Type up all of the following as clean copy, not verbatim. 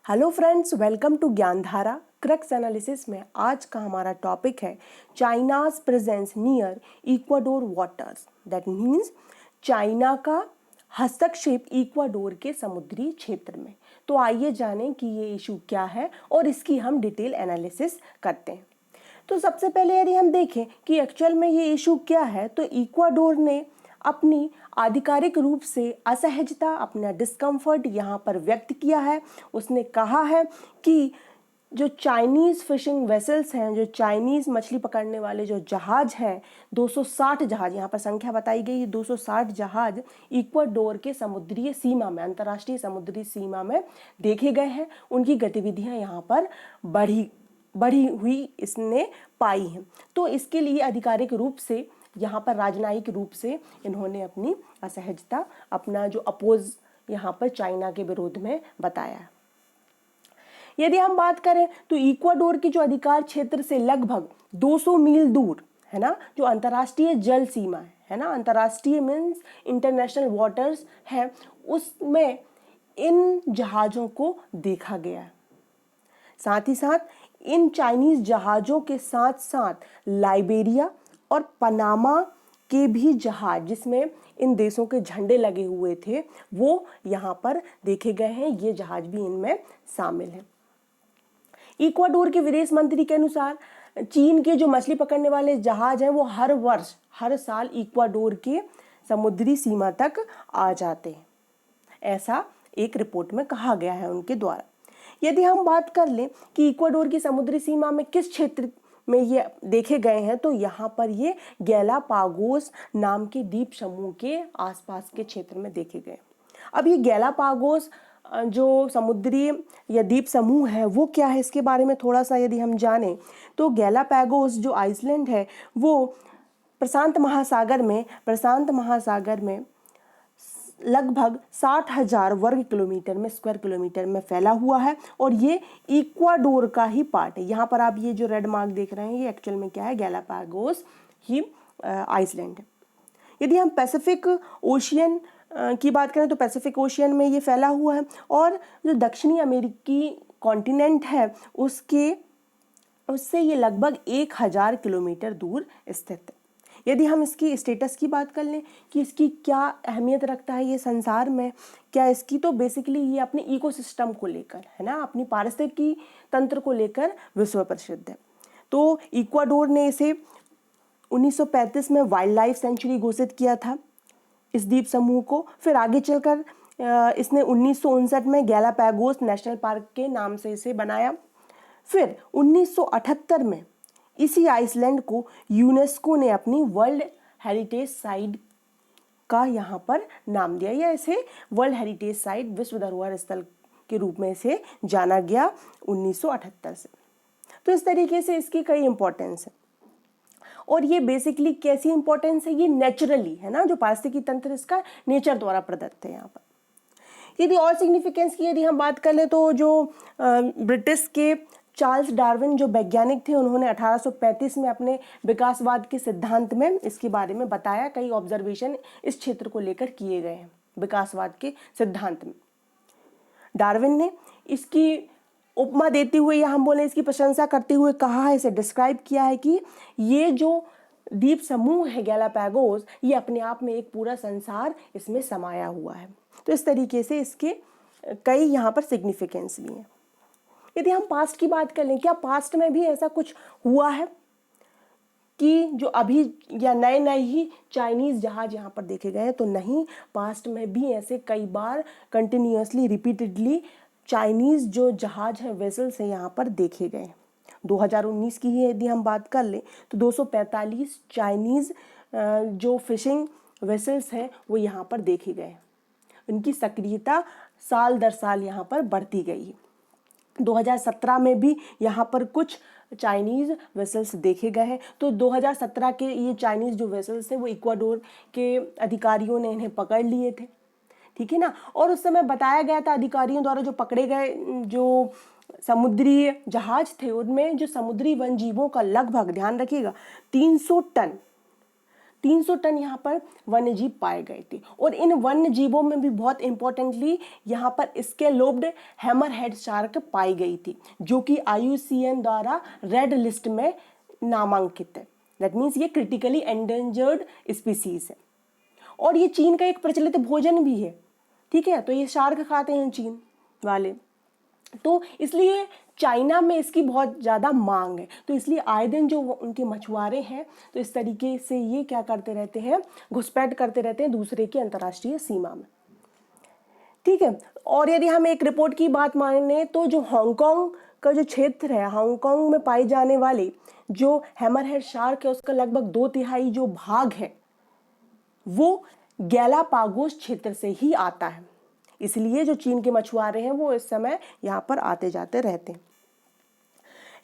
Hello friends, welcome to Gyandhara crux analysis में आज का हमारा टॉपिक है China's presence near Ecuador waters. That means China का हस्तक्षेप इक्वाडोर के समुद्री क्षेत्र में। तो आइए जानें कि ये इशू क्या है और इसकी हम डिटेल एनालिसिस करते हैं। तो सबसे पहले यदि हम देखें कि एक्चुअल में ये इशू क्या है, तो इक्वाडोर ने अपनी आधिकारिक रूप से असहजता, अपना डिस्कम्फर्ट यहाँ पर व्यक्त किया है। उसने कहा है कि जो चाइनीज़ फिशिंग वेसल्स हैं, जो चाइनीज़ मछली पकड़ने वाले जो जहाज हैं, 260 जहाज, यहाँ पर संख्या बताई गई है 260 जहाज इक्वाडोर के समुद्री सीमा में, अंतर्राष्ट्रीय समुद्री सीमा में देखे गए हैं। उनकी गतिविधियाँ यहाँ पर बढ़ी हुई इसने पाई हैं। तो इसके लिए आधिकारिक रूप से यहाँ पर राजनयिक रूप से इन्होंने अपनी असहजता, अपना जो अपोज यहाँ पर चाइना के विरोध में बताया। यदि हम बात करें तो इक्वाडोर की जो अधिकार क्षेत्र से लगभग 200 मील दूर है ना, जो अंतर्राष्ट्रीय जल सीमा है ना, अंतर्राष्ट्रीय मीन्स इंटरनेशनल वाटर्स है, उसमें इन जहाज़ों को देखा गया। साथ ही साथ इन चाइनीज जहाज़ों के साथ साथ लाइबेरिया और पनामा के भी जहाज, जिसमें इन देशों के झंडे लगे हुए थे, वो यहाँ पर देखे गए हैं। ये जहाज भी इनमें शामिल हैं। इक्वाडोर के विदेश मंत्री के अनुसार चीन के जो मछली पकड़ने वाले जहाज हैं, वो हर साल इक्वाडोर के समुद्री सीमा तक आ जाते हैं, ऐसा एक रिपोर्ट में कहा गया है उनके द्वारा। यदि हम बात कर लें कि इक्वाडोर की समुद्री सीमा में किस क्षेत्र में ये देखे गए हैं, तो यहाँ पर ये गैलापागोस नाम के द्वीप समूह के आसपास के क्षेत्र में देखे गए। अब ये गैलापागोस जो समुद्री या द्वीप समूह है वो क्या है, इसके बारे में थोड़ा सा यदि हम जानें तो गैलापागोस जो आइसलैंड है वो प्रशांत महासागर में लगभग 60,000 वर्ग किलोमीटर में, स्क्वायर किलोमीटर में फैला हुआ है और ये इक्वाडोर का ही पार्ट है। यहाँ पर आप ये जो रेड मार्क देख रहे हैं, ये एक्चुअल में क्या है, गैलापागोस ही आइसलैंड है। यदि हम पैसिफिक ओशियन की बात करें तो पैसिफिक ओशियन में ये फैला हुआ है और जो दक्षिणी अमेरिकी कॉन्टिनेंट है उससे ये लगभग 1000 किलोमीटर दूर स्थित है। यदि हम इसकी स्टेटस की बात कर लें कि इसकी क्या अहमियत रखता है ये संसार में, क्या इसकी, तो बेसिकली ये अपने इकोसिस्टम को लेकर है ना, अपनी पारिस्थितिकी तंत्र को लेकर विश्व प्रसिद्ध है। तो इक्वाडोर ने इसे 1935 में वाइल्ड लाइफ सेंचुरी घोषित किया था इस द्वीप समूह को। फिर आगे चलकर इसने 1959 में गैलापागोस नेशनल पार्क के नाम से इसे बनाया। फिर 1978 में इसी आइसलैंड को यूनेस्को ने अपनी वर्ल्ड हेरिटेज साइट का यहाँ पर नाम दिया, या इसे वर्ल्ड हेरिटेज साइट, विश्व धरोहर स्थल के रूप में इसे जाना गया 1978 से। तो इस तरीके से इसकी कई इंपॉर्टेंस है। और ये बेसिकली कैसी इंपॉर्टेंस है, ये नेचुरली है ना, जो पारिस्थितिकी तंत्र इसका नेचर द्वारा प्रदत्त है। यहाँ पर यदि और सिग्निफिकेंस की यदि हम बात कर ले तो जो ब्रिटिश के चार्ल्स डार्विन जो वैज्ञानिक थे, उन्होंने 1835 में अपने विकासवाद के सिद्धांत में इसके बारे में बताया। कई ऑब्जर्वेशन इस क्षेत्र को लेकर किए गए हैं विकासवाद के सिद्धांत में। डार्विन ने इसकी उपमा देते हुए, या हम बोले इसकी प्रशंसा करते हुए कहा है, इसे डिस्क्राइब किया है कि ये जो द्वीप समूह है गैलापागोस, ये अपने आप में एक पूरा संसार इसमें समाया हुआ है। तो इस तरीके से इसके कई यहाँ पर सिग्निफिकेंस भी हैं। यदि हम पास्ट की बात कर लें, क्या पास्ट में भी ऐसा कुछ हुआ है कि जो अभी या नए ही चाइनीज़ जहाज यहाँ पर देखे गए हैं? तो नहीं, पास्ट में भी ऐसे कई बार कंटिन्यूसली रिपीटेडली चाइनीज़ जो जहाज हैं, वेसल्स हैं, यहाँ पर देखे गए हैं। 2019 की ही यदि हम बात कर लें तो 245 चाइनीज़ जो फिशिंग वेसल्स हैं वो यहाँ पर देखे गए। उनकी सक्रियता साल दर साल यहाँ पर बढ़ती गई है। 2017 में भी यहाँ पर कुछ चाइनीज़ वेसल्स देखे गए हैं। तो 2017 के ये चाइनीज़ जो वेसल्स हैं वो इक्वाडोर के अधिकारियों ने इन्हें पकड़ लिए थे, ठीक है ना। और उस समय बताया गया था अधिकारियों द्वारा जो पकड़े गए जो समुद्री जहाज थे, उनमें जो समुद्री वन जीवों का लगभग, ध्यान रखिएगा, 300 टन 300 टन यहाँ पर वन्य जीव पाए गए थे। और इन वन्य जीवों में भी बहुत इंपॉर्टेंटली यहाँ पर स्कैलोप्ड हैमरहेड शार्क पाई गई थी, जो कि IUCN द्वारा रेड लिस्ट में नामांकित है। दैट मीन्स ये क्रिटिकली एंडेंजर्ड स्पीसीज है और ये चीन का एक प्रचलित भोजन भी है। ठीक है, तो ये शार्क खाते हैं चीन वाले, तो इसलिए चाइना में इसकी बहुत ज़्यादा मांग है। तो इसलिए आए दिन जो उनके मछुआरे हैं तो इस तरीके से ये क्या करते रहते हैं, घुसपैठ करते रहते हैं दूसरे की अंतर्राष्ट्रीय सीमा में। ठीक है, और यदि हम एक रिपोर्ट की बात माने तो जो हांगकांग का जो क्षेत्र है, हांगकांग में पाए जाने वाले जो हैमरहेड शार्क है उसका लगभग 2/3 जो भाग है वो गैलापागोस क्षेत्र से ही आता है। इसलिए जो चीन के मछुआरे हैं वो इस समय यहाँ पर आते जाते रहते हैं।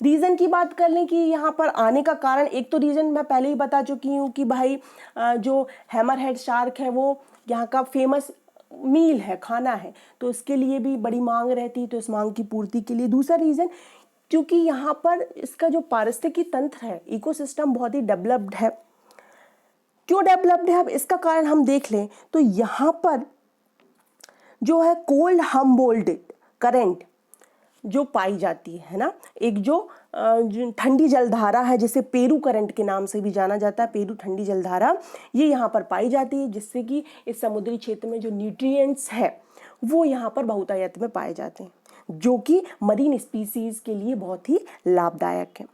रीज़न की बात कर लें कि यहाँ पर आने का कारण, एक तो रीज़न मैं पहले ही बता चुकी हूँ कि भाई जो हैमरहेड शार्क है वो यहाँ का फेमस मील है, खाना है, तो इसके लिए भी बड़ी मांग रहती है, तो इस मांग की पूर्ति के लिए। दूसरा रीज़न, क्योंकि यहाँ पर इसका जो पारिस्थितिकी तंत्र है, इकोसिस्टम बहुत ही डेवलप्ड है। क्यों डेवलप्ड है, अब इसका कारण हम देख लें तो यहाँ पर जो है कोल्ड हम्बोल्ट करंट जो पाई जाती है ना, एक जो ठंडी जलधारा है जिसे पेरू करंट के नाम से भी जाना जाता है, पेरू ठंडी जलधारा, ये यहाँ पर पाई जाती है, जिससे कि इस समुद्री क्षेत्र में जो न्यूट्रिएंट्स है वो यहाँ पर बहुतायत में पाए जाते हैं, जो कि मरीन स्पीसीज के लिए बहुत ही लाभदायक है।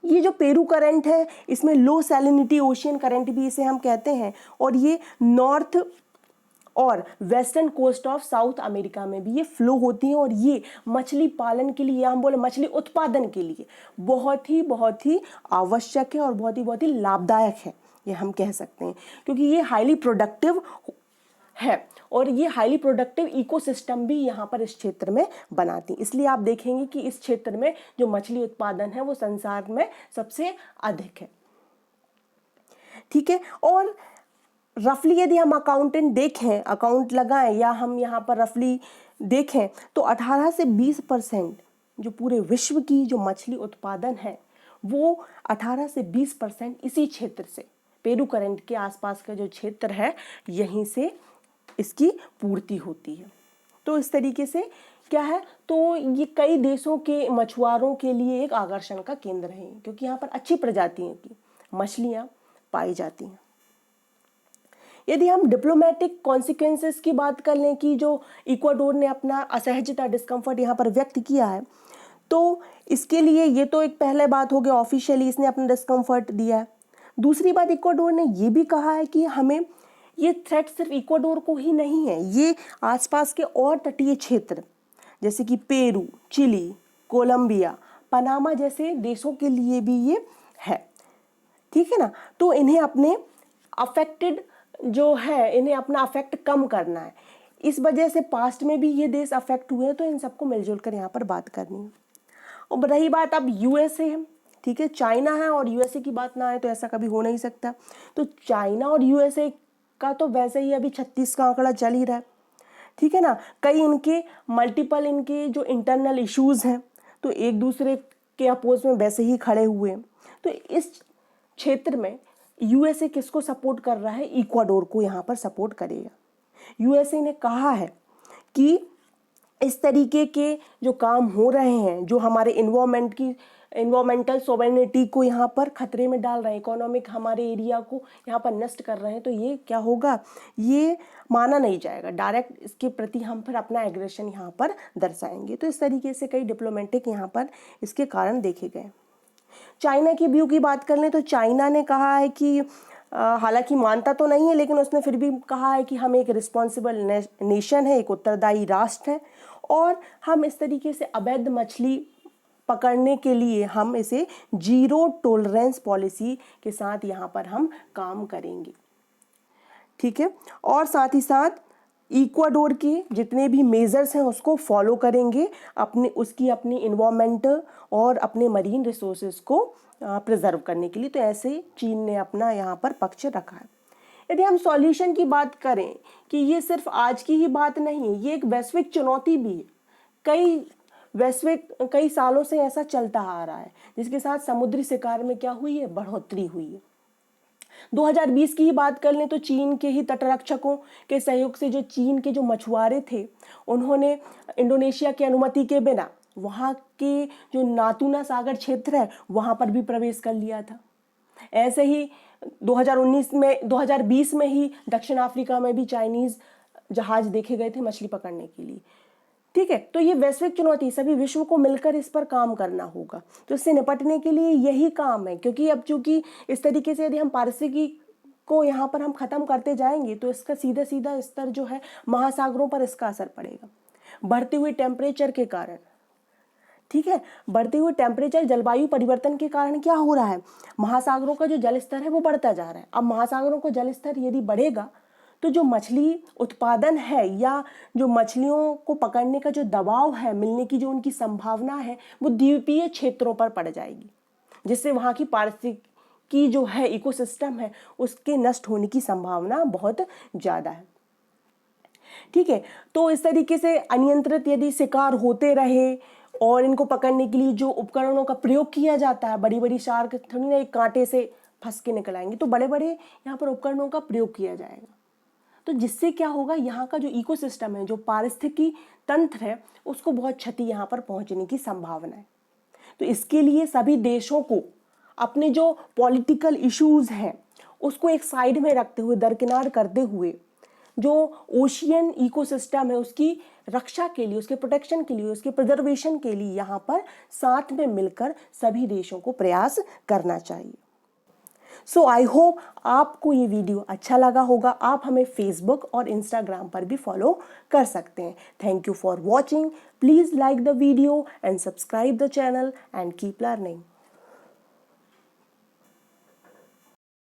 ये जो पेरू करंट है इसमें लो सैलिनिटी ओशियन करंट भी इसे हम कहते हैं, और ये नॉर्थ और western coast of South America में भी ये फ्लो होती हैं, और ये मछली पालन के लिए, हम बोले मछली उत्पादन के लिए बहुत ही आवश्यक है और बहुत ही लाभदायक है, ये हम कह सकते हैं, क्योंकि ये हाईली प्रोडक्टिव है और ये हाईली प्रोडक्टिव इकोसिस्टम भी यहाँ पर इस क्षेत्र में बनाती है। इसलिए आप देखेंगे कि इस क्षेत्र में जो मछली उत्पादन है वो संसार में सबसे अधिक है। ठीक है, और रफली यदि हम अकाउंटेंट देखें, अकाउंट लगाएं, या हम यहाँ पर रफली देखें तो 18 से 20% जो पूरे विश्व की जो मछली उत्पादन है वो 18 से 20% इसी क्षेत्र से, पेरू करंट के आसपास का जो क्षेत्र है यहीं से इसकी पूर्ति होती है। तो इस तरीके से क्या है, तो ये कई देशों के मछुआरों के लिए एक आकर्षण का केंद्र है, क्योंकि यहाँ पर अच्छी प्रजातियों की मछलियाँ पाई जाती हैं। यदि हम डिप्लोमेटिक कॉन्सिक्वेंसेस की बात कर लें कि जो इक्वाडोर ने अपना असहजता, डिस्कम्फर्ट यहाँ पर व्यक्त किया है, तो इसके लिए ये तो एक पहले बात हो गई, ऑफिशियली इसने अपना डिस्कम्फर्ट दिया है। दूसरी बात, इक्वाडोर ने ये भी कहा है कि हमें ये थ्रेट सिर्फ इक्वाडोर को ही नहीं है, ये आसपास के और तटीय क्षेत्र जैसे कि पेरू, चिली, कोलंबिया, पनामा जैसे देशों के लिए भी ये है। ठीक है ना, तो इन्हें अपने अफेक्टेड जो है, इन्हें अपना अफेक्ट कम करना है। इस वजह से पास्ट में भी ये देश अफेक्ट हुए हैं, तो इन सबको मिलजुल कर यहाँ पर बात करनी है। और रही बात अब यूएसए है, ठीक है, चाइना है और यूएसए की बात ना आए तो ऐसा कभी हो नहीं सकता। तो चाइना और यूएसए का तो वैसे ही अभी 36 का आंकड़ा चल ही रहा है। ठीक है ना, कई इनके मल्टीपल इनके जो इंटरनल इश्यूज हैं, तो एक दूसरे के अपोज में वैसे ही खड़े हुए हैं। तो इस क्षेत्र में यूएसए किसको सपोर्ट कर रहा है, इक्वाडोर को यहाँ पर सपोर्ट करेगा। यूएसए ने कहा है कि इस तरीके के जो काम हो रहे हैं, जो हमारे इन्वायरमेंटल सोवेरेनिटी को यहाँ पर खतरे में डाल रहे हैं, इकोनॉमिक हमारे एरिया को यहाँ पर नष्ट कर रहे हैं, तो ये क्या होगा, ये माना नहीं जाएगा। डायरेक्ट इसके प्रति हम फिर अपना एग्रेशन यहाँ पर दर्शाएंगे। तो इस तरीके से कई डिप्लोमेटिक यहाँ पर इसके कारण देखे गए। चाइना की व्यू की बात कर लें तो चाइना ने कहा है कि हालांकि मानता तो नहीं है, लेकिन उसने फिर भी कहा है कि हम एक रिस्पॉन्सिबल नेशन है, एक उत्तरदायी राष्ट्र है, और हम इस तरीके से अवैध मछली पकड़ने के लिए हम इसे जीरो टॉलरेंस पॉलिसी के साथ यहाँ पर हम काम करेंगे। ठीक है, और साथ ही साथ इक्वाडोर के जितने भी मेजर्स हैं उसको फॉलो करेंगे, उसकी अपनी इन्वायरमेंट और अपने मरीन रिसोर्सेज को प्रिजर्व करने के लिए। तो ऐसे चीन ने अपना यहाँ पर पक्ष रखा है। यदि हम सॉल्यूशन की बात करें कि ये सिर्फ आज की ही बात नहीं है, ये एक वैश्विक चुनौती भी है। कई सालों से ऐसा चलता आ रहा है, जिसके साथ समुद्री शिकार में क्या हुई है, बढ़ोतरी हुई है। 2020 की ही बात कर लें तो चीन के ही तटरक्षकों के सहयोग से जो चीन के जो मछुआरे थे उन्होंने इंडोनेशिया की अनुमति के बिना वहाँ के जो नातूना सागर क्षेत्र है वहाँ पर भी प्रवेश कर लिया था। ऐसे ही 2020 में ही दक्षिण अफ्रीका में भी चाइनीज जहाज देखे गए थे मछली पकड़ने के लिए। ठीक है, तो ये वैश्विक चुनौती, सभी विश्व को मिलकर इस पर काम करना होगा। तो इससे निपटने के लिए यही काम है, क्योंकि अब चूंकि इस तरीके से यदि हम पारिस्थितिकी को यहाँ पर हम खत्म करते जाएंगे तो इसका सीधा सीधा स्तर जो है महासागरों पर इसका असर पड़ेगा बढ़ते हुए टेम्परेचर के कारण। ठीक है, बढ़ते हुए टेम्परेचर जलवायु परिवर्तन के कारण क्या हो रहा है, महासागरों का जो जल स्तर है वो बढ़ता जा रहा है। अब महासागरों का जल स्तर यदि बढ़ेगा तो जो मछली उत्पादन है या जो मछलियों को पकड़ने का जो दबाव है, मिलने की जो उनकी संभावना है वो द्वीपीय क्षेत्रों पर पड़ जाएगी, जिससे वहाँ की पारिस्थितिकी जो है इकोसिस्टम है उसके नष्ट होने की संभावना बहुत ज़्यादा है। ठीक है, तो इस तरीके से अनियंत्रित यदि शिकार होते रहे और इनको पकड़ने के लिए जो उपकरणों का प्रयोग किया जाता है, बड़ी बड़ी शार्क थोड़ी ना एक कांटे से फंस के निकल आएंगे, तो बड़े बड़े यहाँ पर उपकरणों का प्रयोग किया जाएगा। तो जिससे क्या होगा, यहाँ का जो इकोसिस्टम है, जो पारिस्थितिकी तंत्र है, उसको बहुत क्षति यहाँ पर पहुँचने की संभावना है। तो इसके लिए सभी देशों को अपने जो पॉलिटिकल इश्यूज हैं उसको एक साइड में रखते हुए, दरकिनार करते हुए, जो ओशियन इकोसिस्टम है उसकी रक्षा के लिए, उसके प्रोटेक्शन के लिए, उसके प्रिजर्वेशन के लिए यहाँ पर साथ में मिलकर सभी देशों को प्रयास करना चाहिए। सो आई होप आपको ये वीडियो अच्छा लगा होगा। आप हमें फेसबुक और इंस्टाग्राम पर भी फॉलो कर सकते हैं। Thank you for watching. Please like the video and subscribe the channel and keep learning.